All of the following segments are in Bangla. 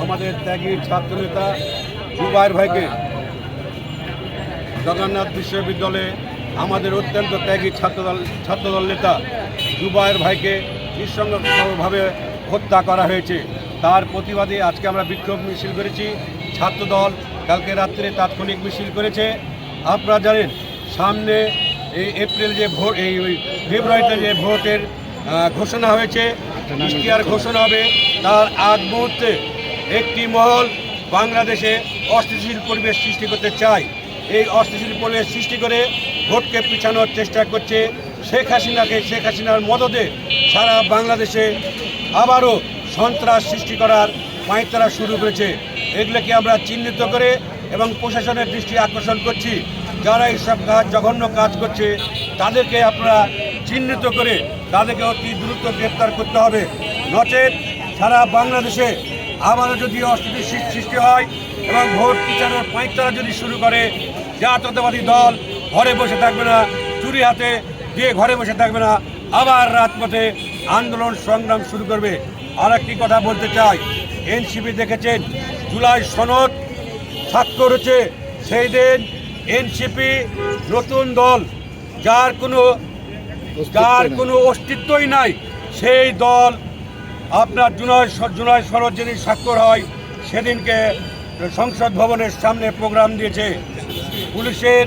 আমাদের ত্যাগী ছাত্রনেতা জুবায়ের ভাইকে জগন্নাথ বিশ্ববিদ্যালয়ে আমাদের অত্যন্ত ত্যাগী ছাত্রদল নেতা জুবায়ের ভাইকে নৃশংসভাবে হত্যা করা হয়েছে। তার প্রতিবাদে আজকে আমরা বিক্ষোভ মিছিল করেছি। ছাত্রদল কালকে রাত্রে তাৎক্ষণিক মিছিল করেছে। আপনারা জানেন সামনে এই এপ্রিল যে ভোট, এই ফেব্রুয়ারিতে যে ভোটের ঘোষণা হয়েছে, ইশতেহার ঘোষণা হবে, তার আগ মুহূর্তে একটি মহল বাংলাদেশে অস্থিতিশীল পরিবেশ সৃষ্টি করতে চায়। এই অস্থিতিশীল পরিবেশ সৃষ্টি করে ভোটকে পিছানোর চেষ্টা করছে। শেখ হাসিনার মদদে সারা বাংলাদেশে আবারও সন্ত্রাস সৃষ্টি করার পাঁয়তারা শুরু করেছে। এগুলোকে আমরা চিহ্নিত করে এবং প্রশাসনের দৃষ্টি আকর্ষণ করছি। যারা এইসব জঘন্য কাজ করছে তাদেরকে আপনারা চিহ্নিত করে তাদেরকে অতি দ্রুত গ্রেপ্তার করতে হবে। নচেত সারা বাংলাদেশে আবারও যদি অস্থিতির সৃষ্টি হয় এবং ভোট পিছানোর পাঁয়তারা যদি শুরু করে, জাতীয়তাবাদী দল ঘরে বসে থাকবে না, চুরি হাতে দিয়ে ঘরে বসে থাকবে না, আবার রাজপথে আন্দোলন সংগ্রাম শুরু করবে। আর একটি কথা বলতে চাই, এনসিপি দেখেছেন জুলাই সনদ স্বাক্ষর হচ্ছে, সেই দিন এনসিপি নতুন দল যার কোনো অস্তিত্বই নাই, সেই দল আপনার জুলাই সনদ যেদিন স্বাক্ষর হয় সেদিনকে সংসদ ভবনের সামনে প্রোগ্রাম দিয়েছে। পুলিশের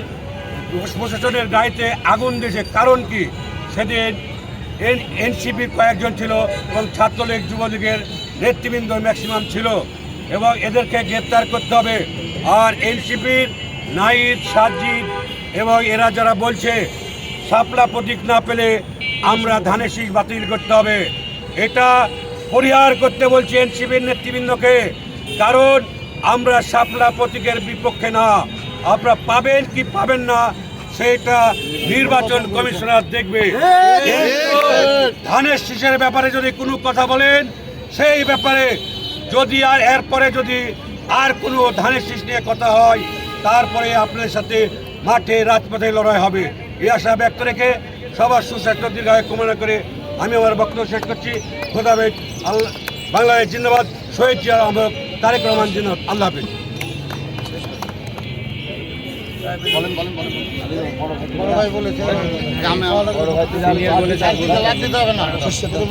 প্রশাসনের গাড়িতে আগুন দিয়েছে। কারণ কি? সেদিন এনসিপির কয়েকজন ছিল এবং ছাত্রলীগ যুবলীগের নেতৃবৃন্দ ম্যাক্সিমাম ছিল এবং এদেরকে গ্রেপ্তার করতে হবে। আর এনসিপির নাহিদ, সাজিদ এবং এরা যারা বলছে শাপলা প্রতীক না পেলে আমরা ধানের শীষ বাতিল করতে হবে, এটা পরিহার করতে বলছে এনসিপির নেতৃবৃন্দকে। কারণ আমরা শাপলা প্রতীকের বিপক্ষে না। আপনারা পাবেন কি পাবেন না সেটা নির্বাচন কমিশনার দেখবে। ধানের শীষের ব্যাপারে যদি কোনো কথা বলেন, সেই ব্যাপারে যদি আর এরপরে যদি আর কোনো ধানের শীষ নিয়ে কথা হয়, তারপরে আপনাদের সাথে মাঠে রাজপথে লড়াই হবে। এই আশা ব্যক্ত রেখে সবার সুস্বাস্থ্য দীর্ঘায়ু কামনা করে আমি আমার বক্তব্য শেষ করছি। খোদা হাফেজ। বাংলাদেশ জিন্দাবাদ। শহীদ জিয়া রহমান, তারেক রহমান জিন্দাবাদ। আল্লাহ হাফেজ।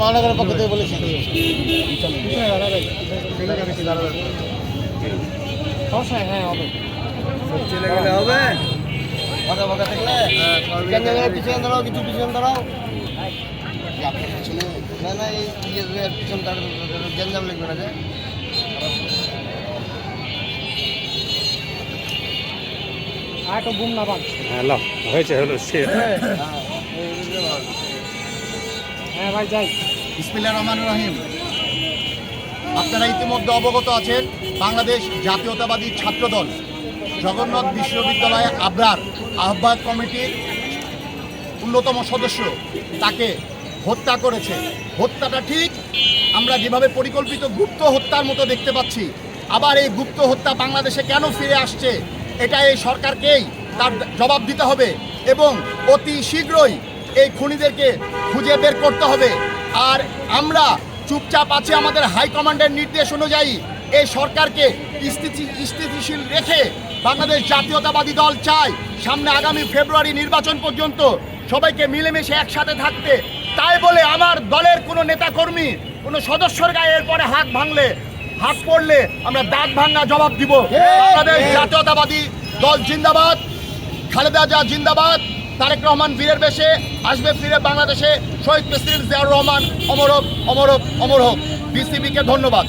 মহানগরের পক্ষ থেকে বলেছেন চলে গেলে হবে। পিছনে দাঁড়াও, কিছু পিছনে দাঁড়াও। না না, এই পিছন গেঞ্জাম লিখবে না যে আটো ঘুম না পান। হয়েছে হলো সে। হ্যাঁ ভাই যাই। বিসমিল্লাহির রহমানির রহিম। আপনারা ইতিমধ্যে অবগত আছেন, বাংলাদেশ জাতীয়তাবাদী ছাত্রদল জগন্নাথ বিশ্ববিদ্যালয়ে আবরার আহ্বায়ক কমিটির অন্যতম সদস্য তাকে হত্যা করেছে। হত্যাটা ঠিক আমরা যেভাবে পরিকল্পিত গুপ্ত হত্যার মতো দেখতে পাচ্ছি, আবার এই গুপ্ত হত্যা বাংলাদেশে কেন ফিরে আসছে, এটা এই সরকারকেই তার জবাব দিতে হবে এবং অতি শীঘ্রই এই খুনিদেরকে খুঁজে বের করতে হবে। আর আমরা চুপচাপ আছি আমাদের হাইকমান্ডের নির্দেশ অনুযায়ী এই সরকারকে স্থিতিশীল রেখে বাংলাদেশ জাতীয়তাবাদী দল চায় সামনে আগামী ফেব্রুয়ারি নির্বাচন পর্যন্ত সবাইকে মিলেমিশে একসাথে থাকতে। তাই বলে আমার দলের কোনো নেতাকর্মী কোনো সদস্যর গায়ে এরপরে হাত পড়লে আমরা দাঁত ভাঙা জবাব দিব। বাংলাদেশ জাতীয়তাবাদী দল জিন্দাবাদ। খালেদা জিয়া জিন্দাবাদ। তারেক রহমান বীরের বেশে আসবে ফিরে বাংলাদেশে। শহীদ প্রেসিডেন্ট জিয়াউর রহমান অমর হোক, অমর হোক, অমর হোক। বিসিবিকে ধন্যবাদ।